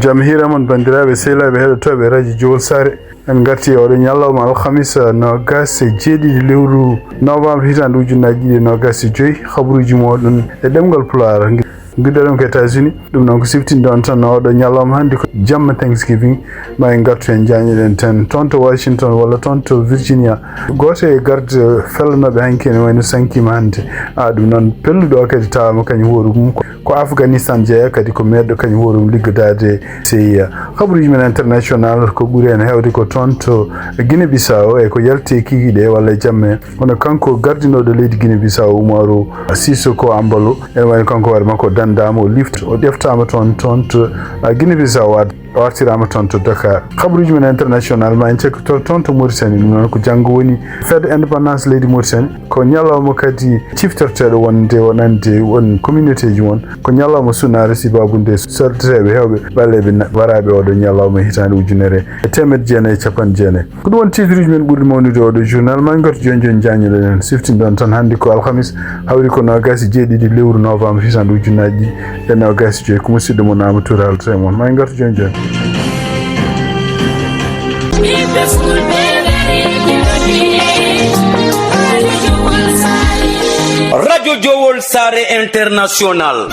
jamhira mon bandiraɓe sehlaɓe heɗotoɓe radio Jowol Sare en garti oɗo ñallawma alhamisa no gas jeeɗiɗi lewru novembre hitande ujunnaji ɗiɗi no gas joyyi habaruji moɗon e ɗemgal Pulaar guidaɗon ko États-Unis ɗum noon ko siftinde on tan oɗo ñallawma hannde ko jamma Thanksgiving ma en gartu en jañiɗen tan toon to Washington walla toon to Virginia goto e garde fellanoɓe hanki ene wayno sankima hannde ɗum noon pelluɗo o kadi tawama kañum hoore mum ko Afghanistan jeeya kadi ko meɗɗo kañum hoore mum liggodade CIA habaruji men international ko ɓuuri en hewde ko toon to Guinée Bissau e ko yalti kikiɗe walla jamme hono kanko gardinoɗo leydi Guinée Bissau Umaru Sissoko Ambalo ene wayno kanko hoore makko dandama o lifta o ɗeftama toon to Guinée Bissau o artirama toon to Dakar habaruji men international ma en cekkoto toon to Mauritanie ɗum noon ko janggo woni fête indépendance leydi Mauritanie ko ñalawma kadi ciftorteɗo wonde wonande won communauté ji won ko ñalawma sunare sibabunde sorteteɓe hewɓe ɓalleɓe waraɓe oɗo ñalawma hitande ujunere e temedde jeenayyi e capanɗe jeenayyi ko ɗum won titre uji men ɓurɗi mawnude oɗo journal ma gartu joni joni jañiɗen siftinde tan hannde ko alhamis hawri ko nogasi jeeɗiɗi lewru novembre hitande ujunnaji e nogasi joyyi ko musidɗo mon Amadou Touré haldata e moon ma gartu joni joni Radio Jowol Sare International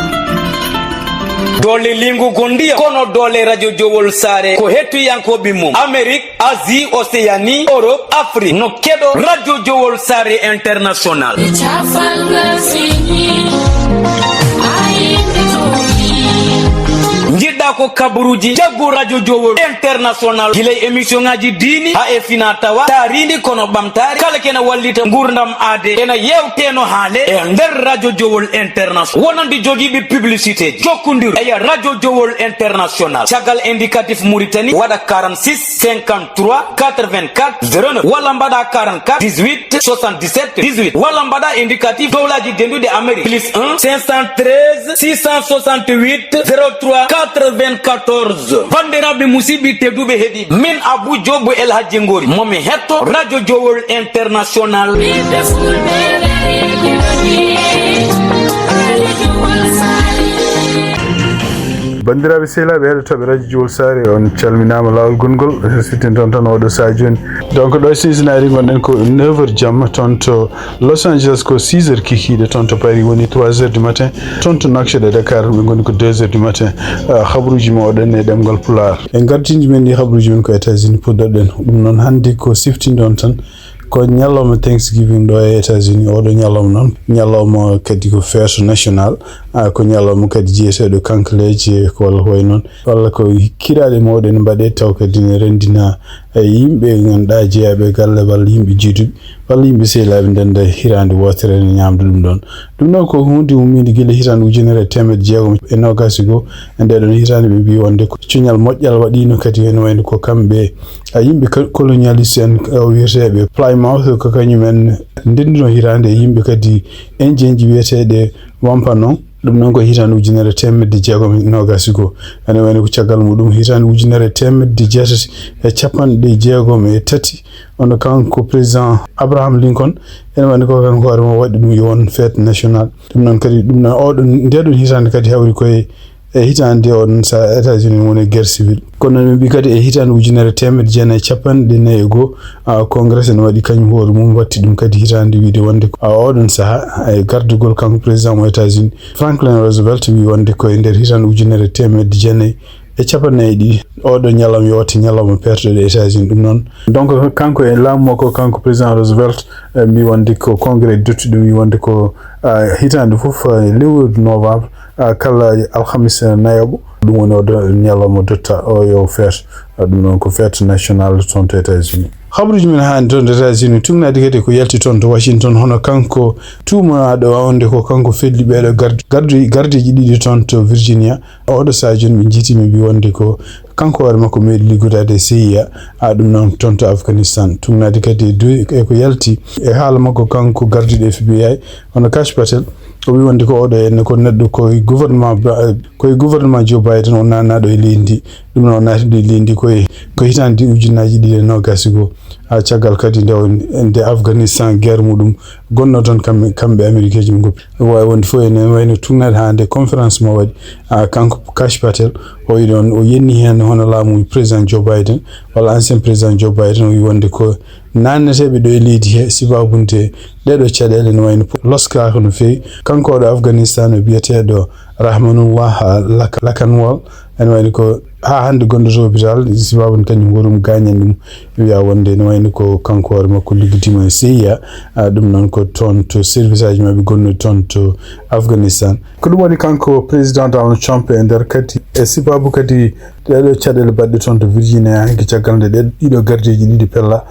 dole lingu gondia kono dole Radio Jowol Sare ko hettu yankoɓe mum Amérique Asie Océanie Europe Afrique no keɗo Radio Jowol Sare International jiɗɗa ko kabaruji jaggu Radio Jowol International gilay émission ngaji dini ha e fina tawa tarindi kono ɓamtare kala kena wallita gurdam aade ena yewteno haale e nder Radio Jowol International wonande jogiiɓe publicité jokkodir eya Radio Jowol International caggal indicatif Mauritanie waɗa 46 53 84 09 walla mbaɗa 44 18 77 18 walla mbaɗa indicatif dowlaji dendude Amérique plus 1 513 668 03 94 bandiraɓe musidɓe tedduɓe heeɗi min Abou Diobou El Hadji Ngori momi hetto Radio Jowol International bandiraɓe sehlaɓe heɗotoɓe radio Jowol Sare on calminama lawol gongol siftin toon tan oɗo sa joni donc ɗo Cincinnati gonɗen ko 9h jamma toon to Los Angeles ko 6h kikiɗe toon to Paris woni 3h du matin toon to Nouakchott e Dakar ɓe goni ko 2h du matin habaruji mawɗen e ɗemgal Pulaar en gartiji men ɗi habaruji men ko États-Unis poddoɗen ɗum noon hannde ko siftinde on tan ko ñallawma Thanksgiving ɗo e États-Unis oɗo ñallawma noon ñallawma kadi ko fête national ko ñallawma kadi jeeteɗo kankaleji ko walla hoy noon walla ko kiraɗe mawɗe ne mbaɗe taw kadi ne rendina yimɓe ganduɗa jeeyaɓe galle walla yimɓe jiiduɓe walla yimɓe sehlaɓe ndenda hirande wotere ne ñamda ɗum ɗon ko hunde ummide guila hitande ujunere temedde jeegom e nogas goo e ndeɗon hitande ɓe mbi wonde ko cuñal moƴƴal waɗino kadi ene wayno ko kamɓe yimɓe colonialiste en wiyeteɓe Plymouth ko kañumen ndendino hirande yimɓe kadi indien ji wiyeteɗe wampano ɗum noon ko hitande ujunere temedde jeegom e nogas goo ene wayno ko caggal muɗum hitande ujunere temedde jeetati e capanɗe jeegom e tati ono kanko président Abraham Lincoln ene wayno ko kanko hoore mo waɗi ɗum yo won fête national ɗum noon kadi ɗum noon oɗon ndeɗon hitande kadi hawri koye e hitande on sa États-Unis woni guerre civile kono ɓe mbi kadi e hitande ujunere temedde jeenayyi capanɗe nayyi e goho congrès ne waɗi kañum hoore mum watti ɗum kadi hitande wiide wonde oɗon saaha e gardugol kanko président mo États-Unis Franklin Roosevelt wi wonde koye nder hitande ujunere temedde jeenayyi e capannayyi ɗi oɗo ñalawma yo watte ñalawma pertoɗo États-Unis ɗum noon donc kanko e laamu makko kanko président Roosevelt mbi wonde ko congrès dotti ɗum wi wonde ko hitande fof lewru novembre kala alhamisa nayoɓo ɗum woni oɗo ñalawma dotta o yo feet ɗum noon ko fête national toon to États-Unis habaruji men hani toon to États-Unis tugnade kadi ko yalti toon to Washington hono kanko tumaɗo wonde ko kanko felli ɓeɗo gardeji ɗiɗi toon to Virginia oɗo sa joni ɓe jiitimi mbi wonde ko kanko hoore makko meeɗi liggodade CIA ɗum noon toon to Afghanistan tugnade kadi e ko yalti e haala makko kanko gardiɗo FBI hono Kash Patel o wi wonde ko oɗo henne ko neɗɗo koye gouvernement Joe Biden o nannaɗo e leydi ɗum noon naatiɗo e leydi ko hitande ujunnaji ɗiɗi e nogas goo caggal kadi nde Afghanistan guerre muɗum gonno toon kamɓe Amérique ji goppi wawi wonde fof ene wayno tugnade hande conférence mo waɗi kanko Kash Patel o wi ɗon o yenni hen hono laamu président Joe Biden walla ancien président Joe Biden o wi wonde ko nanneteɓe ɗo e leydi he sibabunde ɗeɗo caɗele ne wayno loskaka no fewi kanko oɗo Afghanistan o biyeteɗo Rahmanullah Lakanwal ene wayno ko ha hande gonɗo hôpital sibabunde kañum goɗum gañani ɗum wiya wonde ne wayno ko kanko hoore makko liggodima e CIA ɗum noon ko toon to service aji mabɓe gonnude toon to Afghanistan ko ɗum woni kanko président Donald Trump e nder kadi e sibabu kadi ɗeɗo caɗele baɗɗe toon to Virginia hanki caggal nde ɗiɗo gardeji ɗiɗi pella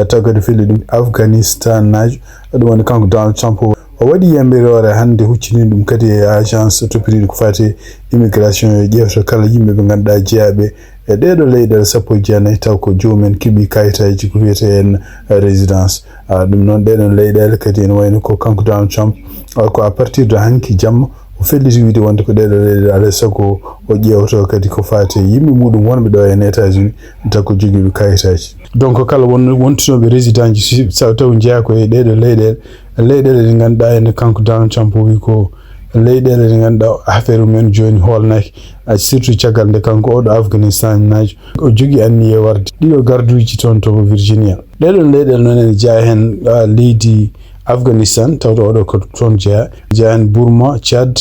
taw kadi felli ɗum Afghanistan najo ɗum woni kanko Donald Trump o waɗi yambirore hande huccini ɗum kadi e agence toppitiɗo ko fati immigration e ƴewta kala yimɓe ɓe ganduɗa jeeyaɓe e ɗeɗo leyɗele 19 taw ko jomumen keeɓi kayitaji ko wiyete en résidence ɗum noon ɗeɗon leyɗele kadi ene wayno ko kanko Donald Trump ko à partir de hanki jamma o felliti wiide wonde ko ɗeɗo leyɗele alay sago o ƴewto kadi ko fati yimɓe muɗum wonɓe ɗo en États-Unis taw ko joguiɓe kayitaji donc kala wontunoɓe résident ji taw jeeya ko e ɗeɗo leyɗele ɗe ganduɗa ene kanko Donald Trump wi ko leyɗele ɗe ganduɗa affaire mumen joni holnaki surtout caggal nde kanko oɗo Afghanistan najo o jogui anniye warde ɗiɗo garduji toon to Virginia ɗeɗon leyɗele noon ene jeeya hen leydi Afghanistan tawde oɗo ko toon jeeya hen Burma, Tchad,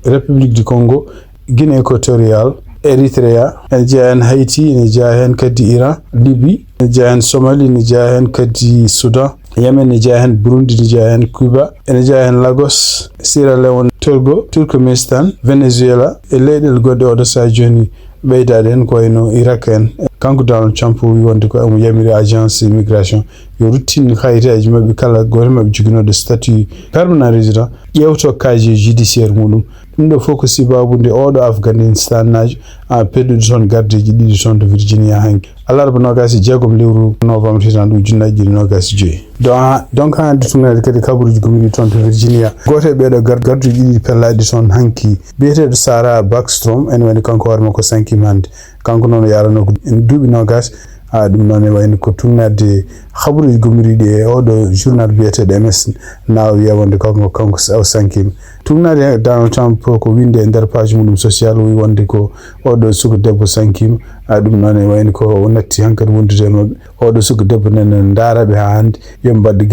République du Congo, Guinée équatoriale, Eritrea, ene jeeya hen Haïti, ene jeeya hen kadi Iran, Libye, ene jeeya hen Somalie, ene jeeya hen kadi Soudan, Yemen, ene jeeya hen Burundi, ene jeeya hen Cuba, ene jeeya hen Lagos, Sierra Leone, Togo, Turkmenistan, Venezuela e leyɗele goɗɗe oɗo saha joni ɓeydade hen ko wayno Irak en kanko Donald Trump wi wonde ko omo yamiri agence immigration yo ruttin kayitaji mabɓe kala goto mabɓe joginoɗo statut permanent résident ƴewto casier judiciaire muɗum ɗum ɗo fof ko sibabude oɗo Afghanistan najo peddude toon gardeji ɗiɗi toon to Virginia hanki alarba 26 lewru novembre hitan ɗum 2025 donc hande tugnade kadi kabaruji gomiɗi toon to Virginia goto e ɓeɗo garduji ɗiɗi pellaɗi toon hanki biyeteɗo Sarah Backstrom ene woni kanko hoore makko sankima hande kanko noon yarano ko en duuɓi 20 ɗum noon e wayno ko tugnade habaruji gomiriɗi e oɗo journal biyeteɗo MS nawa wiya wonde kanko o sankima tugnade Donald Trump ko winde e nder page muɗum social wi wonde ko oɗo suka debbo sankima ɗum noon e wayno ko o natti hankkadi wondude e mabɓe oɗo suka debbo nene daaraɓe ha hande yoɓe mbadde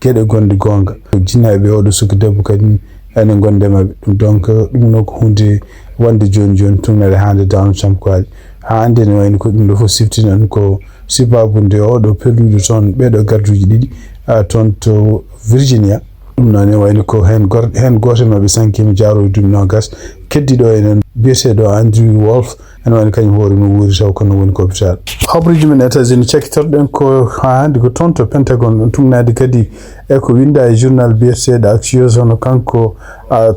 gueɗe gonɗe gonga jinnaɓe oɗo suka debbo kadi ene gonde mabɓe ɗum donc ɗum no ko hunde wonde joni tugnade hande Donald Trump ko haali hande ne wayno ko ɗum ɗo fof siftinan ko sibabude oɗo pelluɗo toon ɓeɗo garduji ɗiɗi toon to Virginia ɗum noon e wayno ko hen goto mabɓe sankima jaarowo duuɓi 20 keddiɗo enen biyeteɗo Andrew Wolf ene wayno kañum hoore mum wuuri taw kono woni ko hôpital habaruji men États-Unis cakkitorɗen ko ha hande ko toon to Pentagon ɗon tugnade kadi e ko winda e journal biyeteɗo Axios hono kanko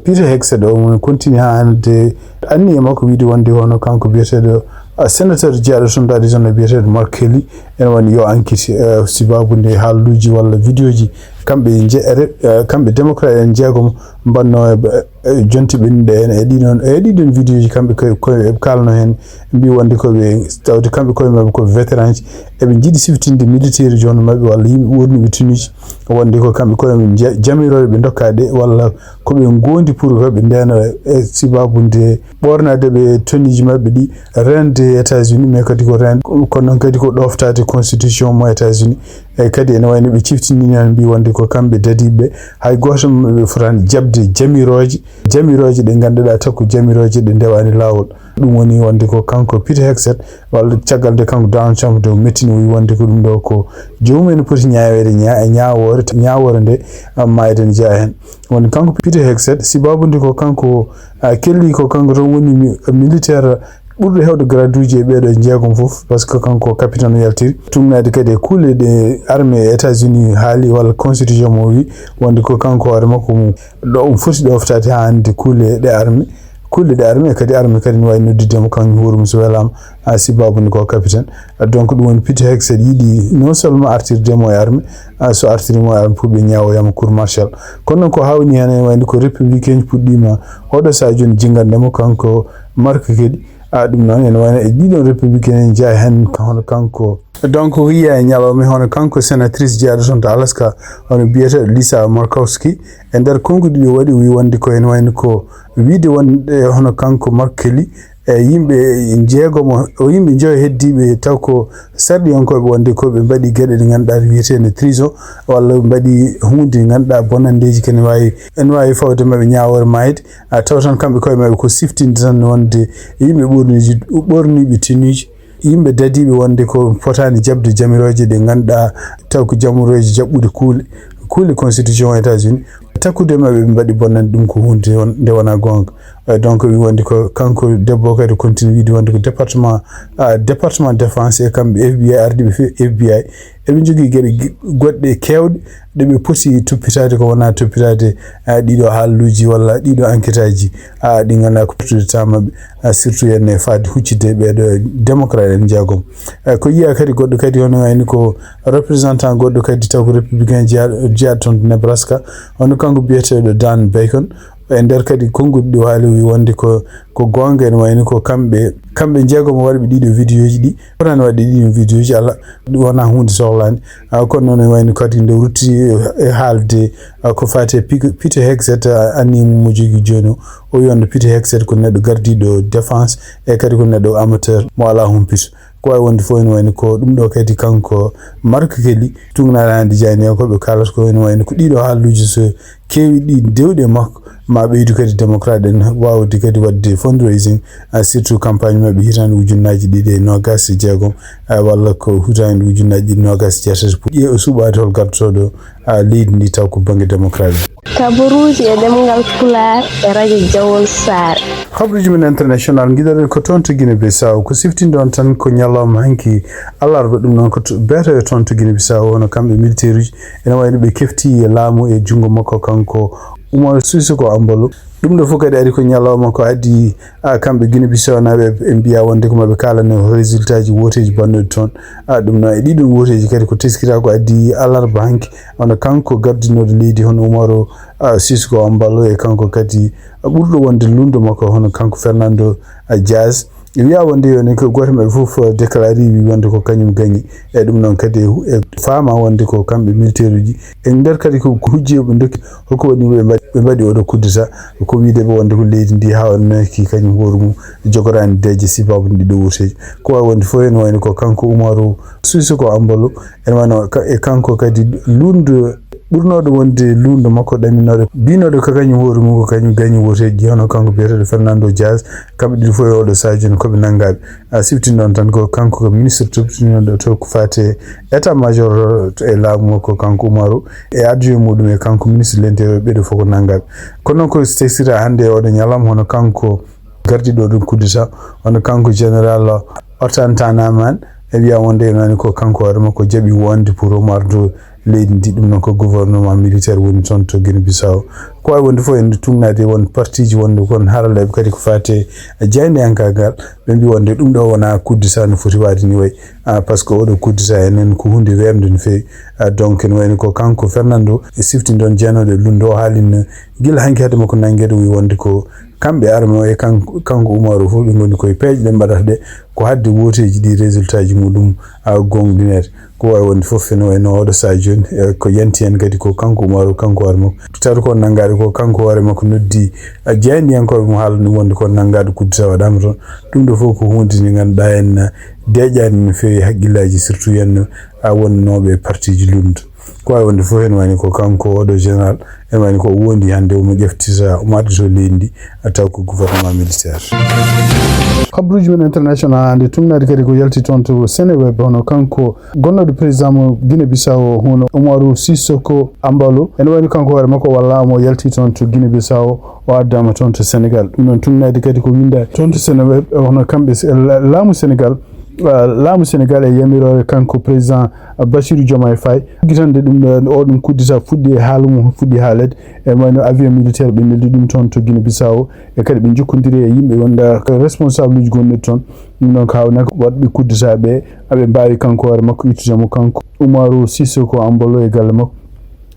Peter Hegseth o mo continue ha hande anni e makko wiide wonde hono kanko biyeteɗo sénateur jeeyaɗo toon d'Arizona biyeteɗo Mark Kelly ene woni yo enquête sibabude haaluji walla vidéo ji kamɓe démocrate en jeegom mbanno e jonti ɓennuɗe en e ɗiɗon vidéo ji kamɓe koye kalno hen mbi wonde koɓe tawde kamɓe koye mabɓe ko vétéran ji eɓe jiiɗi siftinde militaire ji hono mabɓe walla yimɓe wurniɓe tunuji wonde ko kamɓe koye jamiroɓe ɓe dokkade walla koɓe gondi pour koɓe ndena e sibabude ɓornadeɓe toniji mabɓe ɗi rende États-Unis mais kadi ko rende kono noon kadi ko ɗoftade constitution mo États-Unis e kadi ene wayno ɓe ciftinini hen mbi wonde ko kamɓe dadiɓe hay goto mabɓe fotani jabde jamiroje ɗe ganduɗa takko jamiroje ɗe ndewani lawol ɗum woni wonde ko kanko Peter Hegseth walla caggal nde kanko Donald Trump dow mettino wi wonde ko ɗum ɗo ko jomumen poti ñawede ñawore nde mayde ne jeeya hen woni kanko Peter Hegseth sibabude ko kanko kelli ko kanko toon woni militaire ɓurɗo hewde grade uji e ɓeɗo jeegom fof par ce que kanko capitaine o yaltiri tugnade kadi e kuule ɗe armée États-Unis haali walla constitution mo wi wonde ko kanko hoore makko ɗo foti ɗoftade ha hande kuule ɗe armée kadi armée kadi ne wawi noddidemo kañum huurum so welama sibabude ko capitaine donc ɗum woni Peter Hegseth yiiɗi non seulement artirdemo e armée so artirimo e armée pour ɓe ñawoyamo cour martial kono noon ko hawni hen e wayde ko républicain ji puɗɗima oɗo saha joni jingandemo kanko Mark kadi ɗum noon ene wayno e ɗiɗon républicain en jeeya hen hono kanko donc wiya nyalawmi hono kanko sénatrice jeyaɗo toon to Alaska hono biyete Lisa Murkowski e nder konngudi ɗi waɗi wi wonde ko en wayno ko wiide wonde hono kanko Markelly e yimɓe jeegomo o yimɓe joyo heddiɓe taw ko sarɗiyankoɓe wonde ko ɓe mbaɗi gueɗe ɗe ganduɗa wiyetede trison walla ɓe mbaɗi hunde ganduɗa bonandeji kene wawi en wawi fawde mabɓe ñawore mayde taw tan kamɓe koye mabɓe ko siftinde tan wonde yimɓe ɓorniɓe tenuji yimɓe dadiɓe wonde ko fotani jabde jamiroje ɗe ganduɗa taw ko jamiroje jaɓɓude kuule constitution États-Unis takkude mabɓe ɓe mbaɗi bonnande ɗum ko hunde nde wona gonga donc wi wonde ko kanko debbo kadi continue wiide wonde ko département défense e kamɓe FBI ardiɓe FBI eɓe jogui gueɗe goɗɗe kewɗe ɗeɓe poti toppitade ko wona toppitade ɗiɗo haaluji walla ɗiɗo enquête aji ɗi ganduɗa ko pertude temps mabɓe surtout henne fade huccide ɓeɗo démocrate en jeegom ko yiya kadi goɗɗo kadi hono wayni ko représentant goɗɗo kadi taw ko républicain jeyaɗo toon Nebraska hono kanko biyeteɗo Dan Bacon e nder kadi konngudi ɗi haali wi wonde ko gonga en wayni ko kamɓe jeegomo waɗɓe ɗiɗo vidéo ji ɗi potani wadde ɗiɗo vidéo ji ala wona hunde sohlani kono noon en wayni kadi nde rutti e haalde ko fate Peter Hegseth annimo mo jogui joni o yonde Peter Hegseth ko neɗɗo gardiɗo défense e kadi ko neɗɗo amateur mo ala humpito ko wawi wonde fof ene wayni ko ɗum ɗo kadi kanko Markelly tungnaɗa hande jani ko ɓe kalata ko ene wayni ko ɗiɗo haaluji so kewi ɗi dewɗe makko ma ɓeydu kadi démocrate en wawde kadi wadde fundraising surtout campagne mabɓe hitande ujunnaji ɗiɗi e nogas e jeegom walla ko hitande ujunnaji ɗiɗi nogas e jeetati pour ƴeewa suɓade hol gartoɗo leydi ndi taw ko banggue démocrate kabaruji e ɗemgal Pulaar e radio Jawol Sare. Habruji men international giɗoɗen ko toon to Guinée Bissau ko siftinde on tan ko ñalawma hanki alarba ɗum noon ko beete toon to Guinée Bissau hono kamɓe militaire uji ene wayno ɓe kefti e laamu e jungo makko kanko Umar Sissoco Embalo ɗum ɗo fof kadi ari ko ñalawma ko addi kamɓe Guinée Bissau naɓe e mbiya wonde ko maɓe kalano résultat ji woteji bannuɗe toon ɗum noon e ɗiɗon woteji kadi ko teskita ko addi alarba hanki hono kanko gardinoɗo leydi hono Umaro Sissoco Embalo e kanko kadi ɓurɗo wonde lundo makko hono kanko Fernando Diaz wiya wonde yoni ko goto mabɓe fof déclaré wi wonde ko kañum gañi e ɗum noon kadi e faama wonde ko kamɓe militaire uji e nder kadi ko hujjeɓe dokki hokko waɗi ɓe mbaɗi oɗo kuddata ko wiideɓe wonde ko leydi ndi hawannaki kañum hoore mum jogorani deje sibabu ɗiɗo wuteji ko wawi wonde fof ene wayno ko kanko Umaru Sissoco Embalo ene wayno e kanko kadi lundo ɓurnoɗo wonde lundo makko ɗaminoɗo binoɗo ko kañum hoore mum ko kañum gañi woteji hono kanko biyeteɗo Fernando Diaz kamɓe ɗiɗi fof e oɗo sadio koɓe nanggaɓe siftinɗon tan ko kanko ko ministre toppitinoɗo to ko fate état major e laamu makko kanko Umaru e adjoint muɗum e kanko ministre de l'intérieur ɓeɗo fof ko nanggaɓe kono noon ko teskita hande e oɗo ñalawma hono kanko gardiɗo ɗum kuddata hono kanko général Otantanaman e wiya wonde enani ko kanko hoore makko jaaɓi wonde pour omardo leydi ndi ɗum noon ko gouvernement militaire woni toon to Guinée Bissau ko wawi wonde fof en tumnade won partiji wonde kon haralaɓe kadi ko fate jayneyankagal ɓe mbi wonde ɗum ɗo wona kuddita no foti wade ni way par ce que oɗo kuddita enen ko hunde wemde no fewi donc ne wayno ko kanko Fernando e siftinde on jeenoɗo lundo o haalino guila hanki hade makko nanguede wi wonde ko kamɓe arme o e kanko Umaru fof ɓe goni koye peeje ɗe mbaɗata ɗe ko hadde woteji ɗi résultat ji muɗum gonɗinede ko wawi wonde fof ene wayno oɗo sa joni ko yanti hen kadi ko kanko Umaru kanko hoore makko tawde ko nanggade ko kanko hoore makko noddi jeyniyankoɓe mo haalano wonde ko nanggade kuddita waɗama toon ɗum ɗo fof ko hunde nde ganduɗa en deƴani no fewi haqqillaji surtout henno wonnoɓe partiji lundo ko wawi wonde fof ene wayni ko kanko oɗo général ene wayni ko wondi hande omo ƴeftita omo addoto leydi ndi taw ko gouvernement militaire habruji men international hande tumnade kadi ko yalti toon to Seneweb hono kanko gonnoɗo président mo Guinée Bissau hono Umaru Sissoco Embalo ene wayni kanko hoore makko walla mo yalti toon to Guinée Bissau o addama toon to Sénégal ɗum noon tumnade kadi ko winda toon to Seneweb hono kamɓe laamu Sénégal e yamirore kanko président Bassirou Diomaye Faye guitande ɗum oɗum kuddita fuɗɗi e haalu mum fuɗɗi haalede e wayno avion militaire ɓe neldi ɗum toon to Guinée Bissau e kadi ɓe jokkodiri e yimɓe wonda responsable uji gonɗi toon ɗum noon kawna waɗɓe kudditaɓe aɓe mbawi kanko hoore makko ittudemo kanko Umaru Sissoco Embalo e galle makko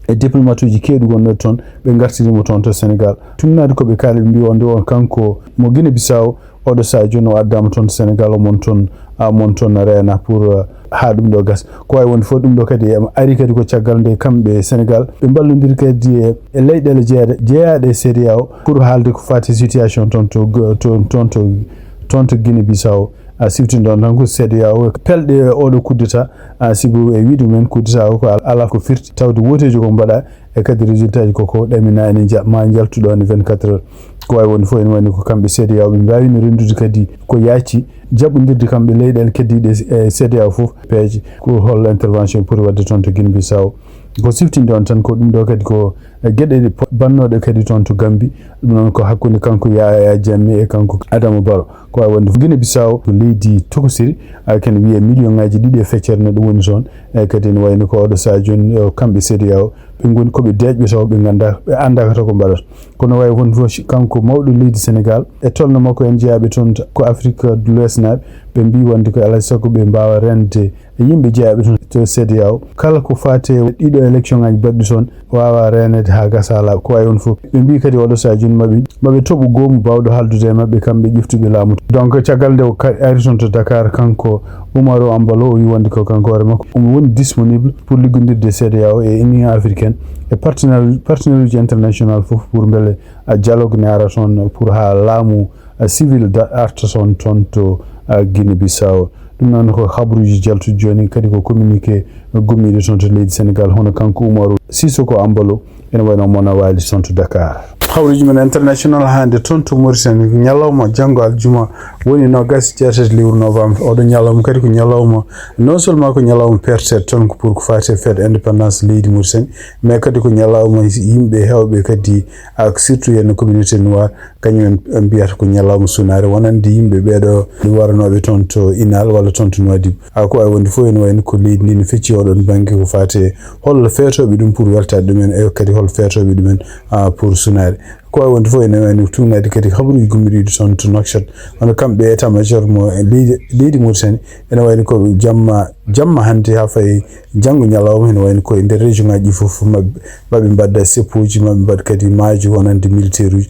e diplomate uji keeɗu gonɗo toon ɓe gartirimo toon to Sénégal tumnade koɓe kaali ɓe mbi wonde on kanko mo Guinée Bissau oɗo sadio no addama toon sénégal o mon toon reena pour ha ɗum ɗo gas ko wawi wonde fof ɗum ɗo kadi ari kadi ko caggal nde kamɓe sénégal ɓe ballodiri kadi e leyɗele jeeyaɗe e séria o pour haalde ko fati situation toon to Guinée Bissau siftin ɗon tan ko CEDEAO o pelɗe oɗo kuddeta sibu e wiide mumen kuddeta o ko ala ko firti tawde woteji ko mbaɗa e kadi résultat ji koko ɗamina ene ma jaltuɗo e 24 heures ko wawi wonde fof ene wayni ko kamɓe CEDEAO ɓe mbawino rendude kadi ko yaaci jaɓɓodirde kamɓe leyɗele keddiɗe e CEDEAO fof peeje ko hol intervention pour wadde toon to Guinée Bissau ko siftinde on tan ko ɗum ɗo kadi ko gueɗe bannoɗe kadi toon to Gambie ɗum noon ko hakkude kanko Yaya Jammeh e kanko Adama Barrow ko wawi wonde Guinée Bissau ko leydi tokosiri kene wiye million ngaji ɗiɗi e feccere neɗɗo woni toon e kadi ne wayno ko oɗo sadio kamɓe CEDEAO ɓe goni koɓe deƴɓe taw ɓe ganda ɓe andaka to ko mbaɗata kono wawi wonde fof kanko mawɗo leydi Sénégal e tolno makko en jeeyaɓe toon ko Afrique de l'Ouest naɓe ɓe mbi wonde ko alay saago ɓe mbawa rende yimɓe jeeyaɓe toon to CEDEAO kala ko fate ɗiɗo élection ngaji baɗɗi toon wawa renede ha gasa laaɓa ko wawi won fof ɓe mbi kadi oɗo sadio maɓe tooɓo goomu bawɗo haldude e mabɓe kamɓe ƴeftuɓe laamu donc caggal nde o ari toon to Dakar kanko Oumaro Ambalo o wi wonde ko kanko hoore makko omo woni disponible pour liggodirde CEDEAO e Union africaine e partenaire uji international fof pour beele dialogue ne ara toon pour ha laamu civil arta toon to Guinée Bissau ɗum noon ko habruji jaltude joni kadi ko communiqué gummiɗo toon to leydi Sénégal hono kanko Oumaro Sissoko Ambalo ene wayno mona waali toon to Dakar hawruji men international hande toon to Mauritanie ñalawma janggo aljuma woni nogas jeetati lewru novembre oɗo ñalawma kadi ko ñalawma non seulement ko ñalawma pertede toon ko pour ko fate fête indépendance leydi Mauritanie mais kadi ko ñalawma yimɓe hewɓe kadi surtout yenno communauté noir kañumen mbiyata ko ñalawma sunare wonande yimɓe ɓeɗo waranoɓe toon to Inal walla toon to Nouadhibou ko wawi wonde fof ene wayno ko leydi ndi ne fecci oɗon banggue ko fate hol fetoɓe ɗum pour weltade ɗumen e kadi hol fetoɓe ɗumen pour sunare ko wawi wonde fof ene wayno tugnade kadi habruji gummiɗiɗi toon to Nouakchott hono kamɓe état major mo leydi Mauritanie ene wayno ko jamma hande ha fayi janggo ñalawma ene wayno koye nder région ngaji ɗi fof maɓe mbadda seppuji maɓe mbadda kadi maaji wonande militaire uji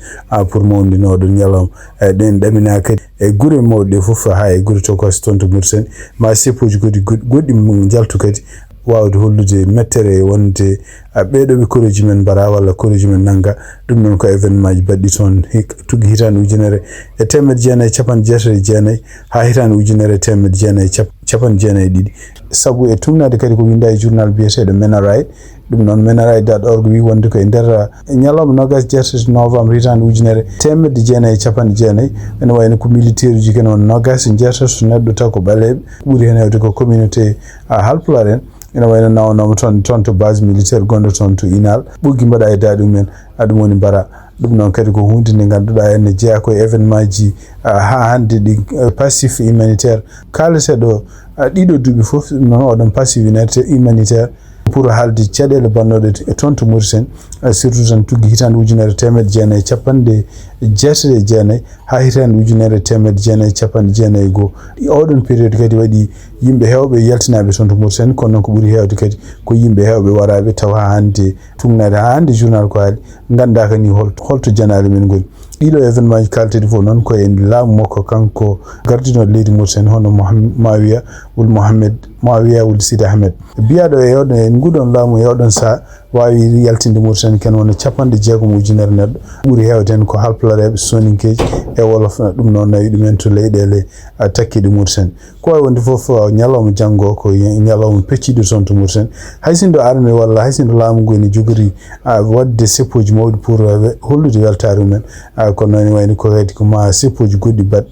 pour mawndino oɗon ñalawma ɗen ɗamina kadi e guure mawɗe ɗe fof ha e guure tokos toon to Mauritanie ma seppuji goɗɗi jaltu kadi wawde hollude mettere wonde ɓeɗo ɓe koreji men mbara walla koreji men nanga ɗum noon ko événement ji baɗɗi toon tuggi hitande ujunere e temedde jeenayyi capanɗe jeetati e jeenayyi ha hitande ujunere e temedde jeenayyi capanɗe jeenayyi e ɗiɗi saabu e tumnade kadi ko winda e journal biyeteɗo Menaray ɗum noon menaray.org wi wonde ko e nder ñalawma nogas jeetati novembre hitande ujunere temedde jeenayyi capanɗe jeenayyi ene wayno ko militaire uji kene won nogas jeetati to neɗɗo taw ko ɓaleɓe ɓuuri hen hewde ko communauté halpulaar en ene wayno nawanoma toon to base militaire gonɗo toon to Inal ɓuggi mbaɗa e daɗi mumen ɗum woni mbara ɗum noon kadi ko hunde nde ganduɗa ene jeeya koye événement ji ha hande ɗi passif humanitaire kalateɗo ɗiɗo duuɓi foof ɗum noon oɗon passif humanitaire pour haalde caɗele bannoɗe e toon to Mauritanie surtout tan tuggi hitande ujunere temedde jeenayyi capanɗe jeetati e jeenayyi ha hitande ujunere temedde jeenayyi capanɗe jeenayyi e goho oɗon période kadi waɗi yimɓe hewɓe yaltinaɓe toon to Mauritanie kono noon ko ɓuuri hewde kadi ko yimɓe hewɓe waraɓe taw ha hande tumnade ha hande journal ko haali ganda kani holto janare men goni ɗiɗo événement ji kalteɗi fof noon koye laamu makko kanko gardinoɗo leydi Mauritanie hono Mouawiya wul Sidi Ahmed biyaɗo e oɗon en nguɗon laamu e oɗon saha wawi yaltinde Mauritanie ken wona capanɗe jeegom ujunere neɗɗo ɓuuri hewde hen ko halpulareɓe soninkeji e wolof ɗum noon nawi ɗumen to leyɗele takkiɗe Mauritanie ko wawi wonde foof ñalawma janggo ko ñalawma pecciɗo toon to Mauritanie haysindo armée walla haysindo laamu ngu ene jogori wadde seppoji mawɗi pour hollude weltare mumen kono noon wayno ko kadi ko ma seppoji goɗɗi baɗ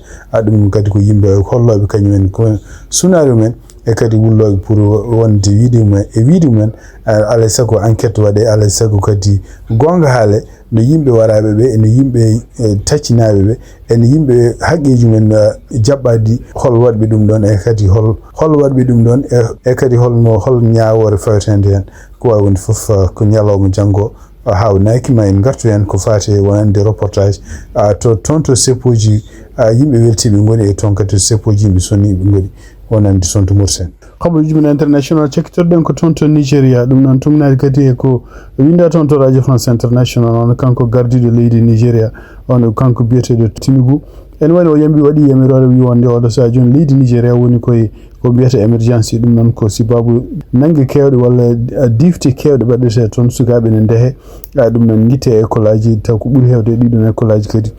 ɗum kadi ko yimɓe holloɓe kañumen ko sunare mumen e kadi wulloɓe pour wonde wiide mumen alay saago enquête waɗe alay saago kadi gonga haale no yimɓe waraɓe ɓe ene yimɓe taccinaɓe ɓe ene yimɓe haqqeji men jaɓɓaɗi hol waɗɓe ɗum ɗon e kadi hol waɗɓe ɗum ɗon e kadi hol ñawore fawetede hen ko wawi wonde foof ko ñalawma janggo hawnaki ma en gartu hen ko fate wonande reportage to toon to seppoji yimɓe weltiɓe goni e toon kadi to seppoji yimɓe soniɓe goni wonande toon to Mauritanie habaruji men international cekkitorɗen ko toon to Nigéria ɗum noon tumnade kadi e ko winda toon to radio France international on kanko gardiɗo leydi Nigéria on kanko biyeteɗo Tinubu en wani o yambi waɗi yamirore wi wonde oɗo sa joni leydi Nigéria woni koye ko mbiyata emergency ɗum noon ko sibabu nangue kewɗe walla difte kewɗe baɗete toon sukaɓe ne ndehe ɗum noon guitte école aji taw ko ɓuuri hewde ɗiɗon école aji kadi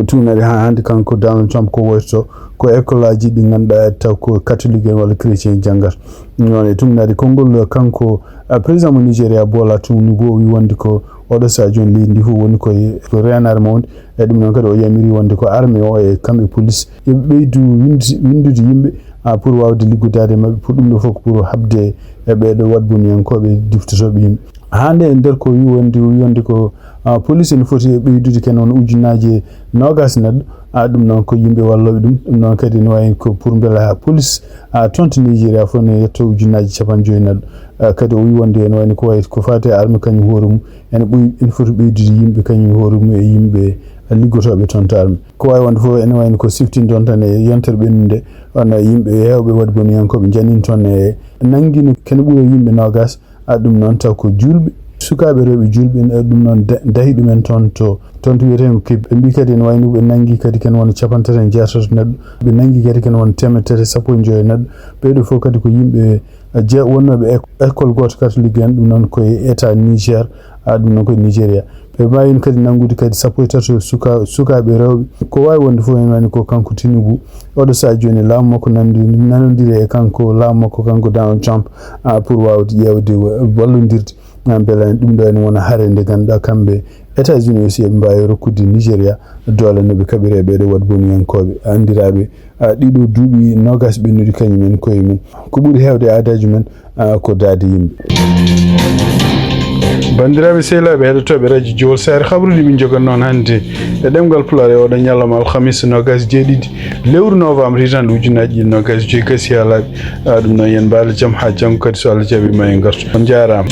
tumnade ha hande kanko Donald Trump ko woytoto ko école aji ɗi ganduɗa taw ko catholique en walla chrétien janggat non e tumnade konngol kanko président mo Nigéria Bola Tinubu o wi wonde ko oɗo sa joni leydi ndi fof woni koye ko renare mawde e ɗum noon kadi o yamiri wonde ko armée o e kamɓe police yoɓe ɓeydu windude yimɓe pour wawde liggudade mabɓe pour ɗum ɗo fof pour habde e ɓeɗo wadboniyankoɓe diftotoɓe yimɓe hande e nder ko wi wonde ko police ne foti ɓeydude ken on ujunnaji 20 neɗɗo ɗum noon ko yimɓe walloɓe ɗum noon kadi ne wayi ko pour beela police tonto Nigéria fof ne yetto ujunnaji 50 neɗɗo kadi o wi wonde ene wayno ko wayi ko fate arme kañum hoore mum ene foti ɓeydude yimɓe kañum hoore mum e yimɓe liggotoɓe toon to arme ko wawi wonde fof ene wayno ko siftini ɗon tan e yontere ɓennude on yimɓe hewɓe wadboniyankoɓe janini toon e nanguino kene ɓuura yimɓe 20 ɗum noon taw ko julɓe sukaɓe rewɓe julɓe ɗum noon dahi ɗumen toon to wiyeten ko ɓe mbi kadi ne wayno ɓe nangui kadi ken wona 36 neɗɗo ɓe nangui kadi ken wona 315 neɗɗo ɓeɗo fof kadi ko yimɓe wonnoɓe école goto catholique en ɗum noon koye état Niger ɗum noon koye Nigéria ɓe mbawino kadi nangude kadi 13 sukaɓe rewɓe ko wawi wonde fof en wani ko kanko Tinubu oɗo sa joni laamu makko nanodiri e kanko laamu makko kanko Donald Trump pour wawde ƴewde wallodirde beele ɗum ɗo ene wona haare nde ganduɗa kamɓe États-Unis aussi eɓe mbawi rokkude Nigéria doole noɓe kaɓire e ɓeɗo wadboniyankoɓe andiraɓe ɗiɗo duuɓi 20 ɓennuɗi kañumen koye mum ko ɓuuri hewde aadaji men ko daade yimɓe bandiraɓe sehilaɓe heɗotoɓe radio Jowol Sare habaruji min jogan noon hannde e ɗemgal Pulaar e oɗo ñalawma alhamis 27 lewru novembre hitande ujunnaji 25 gasi ha laaɓi ɗum noon yen mbaalo jaam ha janggo kadi so Allah jaaɓi ma en gartu on jarama.